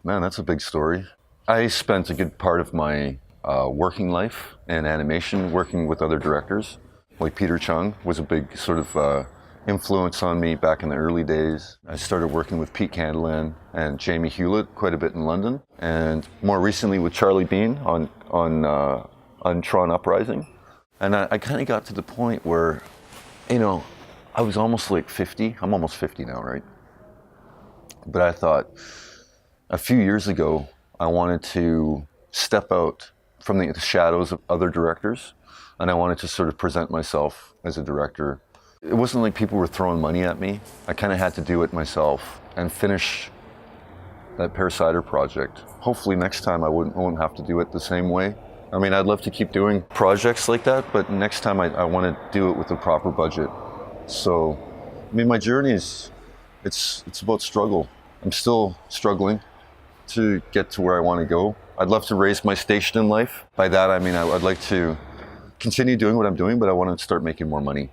Man, that's a big story. I spent a good part of my working life in animation working with other directors. Like Peter Chung was a big sort of influence on me back in the early days. I started working with Pete Candeland and Jamie Hewlett quite a bit in London, and more recently with Charlie Bean on Tron Uprising. And I kind of got to the point where, you know, I was almost like 50. I'm almost 50 now, right? But I thought a few years ago, I wanted to step out from the shadows of other directors, and I wanted to sort of present myself as a director. It wasn't like people were throwing money at me. I kind of had to do it myself and finish that Pear Cider project. Hopefully next time I won't have to do it the same way. I mean, I'd love to keep doing projects like that, but next time I want to do it with a proper budget. So, I mean, my journey it's about struggle. I'm still struggling to get to where I want to go. I'd love to raise my station in life. By that, I mean, I'd like to continue doing what I'm doing, but I want to start making more money.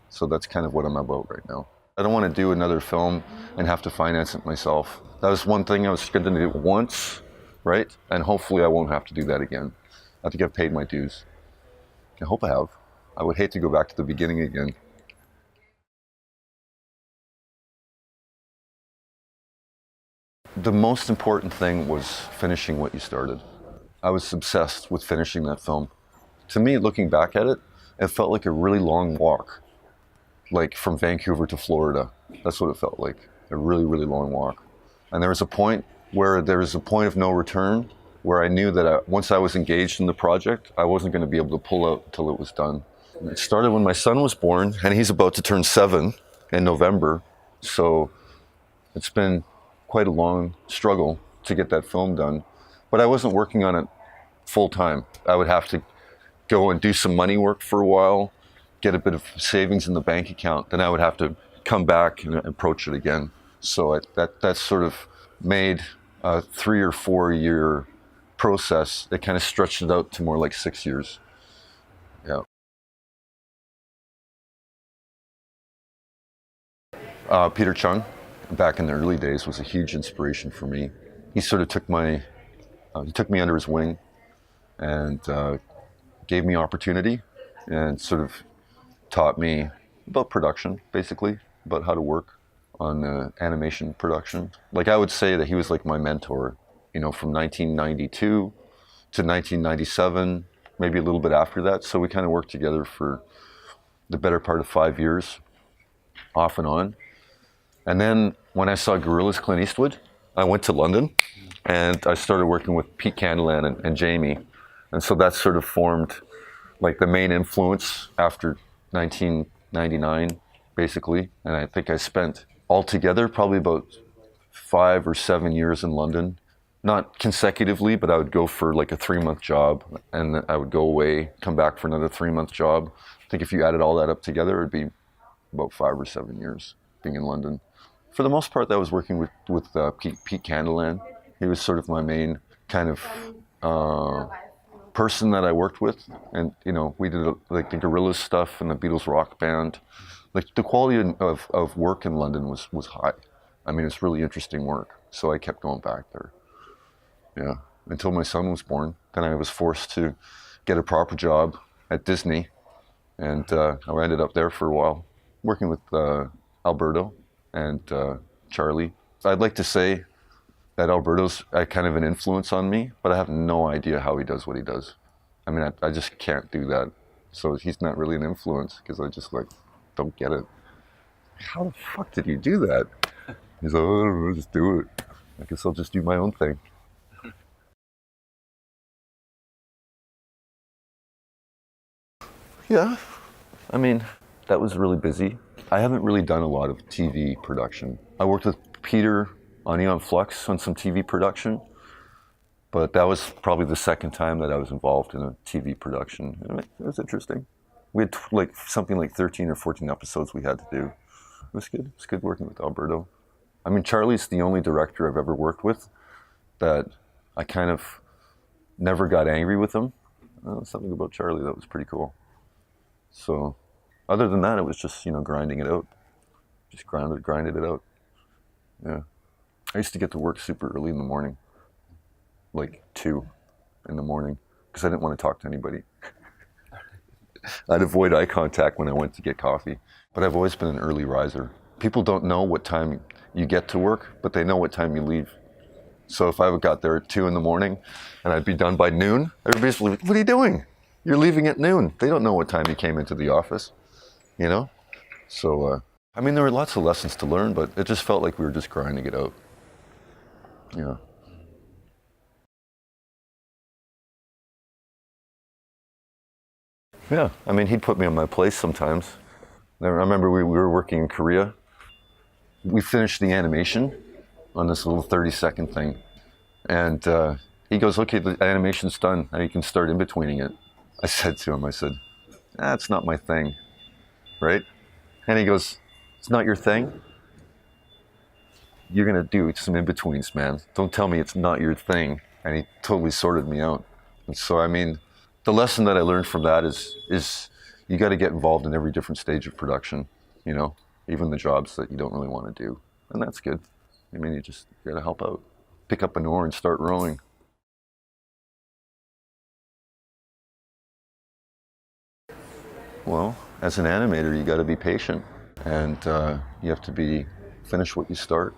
So that's kind of what I'm about right now. I don't want to do another film and have to finance it myself. That was one thing I was going to do once, right? And hopefully I won't have to do that again. I think I've paid my dues. I hope I have. I would hate to go back to the beginning again. The most important thing was finishing what you started. I was obsessed with finishing that film. To me, looking back at it, it felt like a really long walk, like from Vancouver to Florida. That's what it felt like, a really, really long walk. And there was a point where there was a point of no return, where I knew that once I was engaged in the project, I wasn't going to be able to pull out until it was done. And it started when my son was born, and he's about to turn 7 in November. So it's been quite a long struggle to get that film done. But I wasn't working on it full time. I would have to go and do some money work for a while, get a bit of savings in the bank account, then I would have to come back and approach it again. So that sort of made a 3 or 4 year process. It kind of stretched it out to more like 6 years. Yeah. Peter Chung, back in the early days, was a huge inspiration for me. He sort of took me under his wing and gave me opportunity and sort of taught me about production, basically, about how to work on animation production. Like, I would say that he was like my mentor, you know, from 1992 to 1997, maybe a little bit after that. So we kind of worked together for the better part of 5 years, off and on. And then when I saw Gorillaz Clint Eastwood, I went to London and I started working with Pete Candeland and Jamie. And so that sort of formed like the main influence after 1999, basically. And I think I spent altogether probably about 5 or 7 years in London. Not consecutively, but I would go for like a 3-month job and then I would go away, come back for another 3-month job. I think if you added all that up together, it'd be about 5 or 7 years being in London. For the most part, that was working with Pete Candeland. He was sort of my main kind of person that I worked with, and you know, we did like the Gorillaz stuff and the Beatles Rock Band. Like, the quality of work in London was high. I mean, it's really interesting work. So I kept going back there. Yeah, until my son was born. Then I was forced to get a proper job at Disney, and I ended up there for a while, working with Alberto and Charlie. I'd like to say that Alberto's kind of an influence on me, but I have no idea how he does what he does. I mean, I just can't do that. So he's not really an influence because I just like don't get it. How the fuck did you do that? He's like, oh, I'll just do it. I guess I'll just do my own thing. Yeah, I mean, that was really busy. I haven't really done a lot of TV production. I worked with Peter on Eon Flux on some TV production, but that was probably the second time that I was involved in a TV production. It was interesting. We had like something like 13 or 14 episodes we had to do. It was good. It was good working with Alberto. I mean, Charlie's the only director I've ever worked with that I kind of never got angry with him. Something about Charlie that was pretty cool. So, other than that, it was just, you know, grinding it out. Just grinded it out. Yeah. I used to get to work super early in the morning. like 2 in the morning because I didn't want to talk to anybody. I'd avoid eye contact when I went to get coffee. But I've always been an early riser. People don't know what time you get to work, but they know what time you leave. So if I got there at 2 in the morning and I'd be done by noon, everybody's like, what are you doing? You're leaving at noon. They don't know what time you came into the office, you know? So, I mean, there were lots of lessons to learn, but it just felt like we were just grinding it out. Yeah. Yeah, I mean, he'd put me on my place sometimes. I remember we were working in Korea. We finished the animation on this little 30-second thing. And he goes, okay, the animation's done. Now you can start in-betweening it. I said to him, that's not my thing, right? And he goes, it's not your thing? You're gonna do some in-betweens, man. Don't tell me it's not your thing. And he totally sorted me out. And so, I mean, the lesson that I learned from that is you got to get involved in every different stage of production, you know, even the jobs that you don't really want to do. And that's good. I mean, you got to help out. Pick up an oar and start rowing. Well, as an animator, you got to be patient, and you have to finish what you start.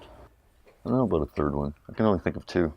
I don't know about a third one. I can only think of 2.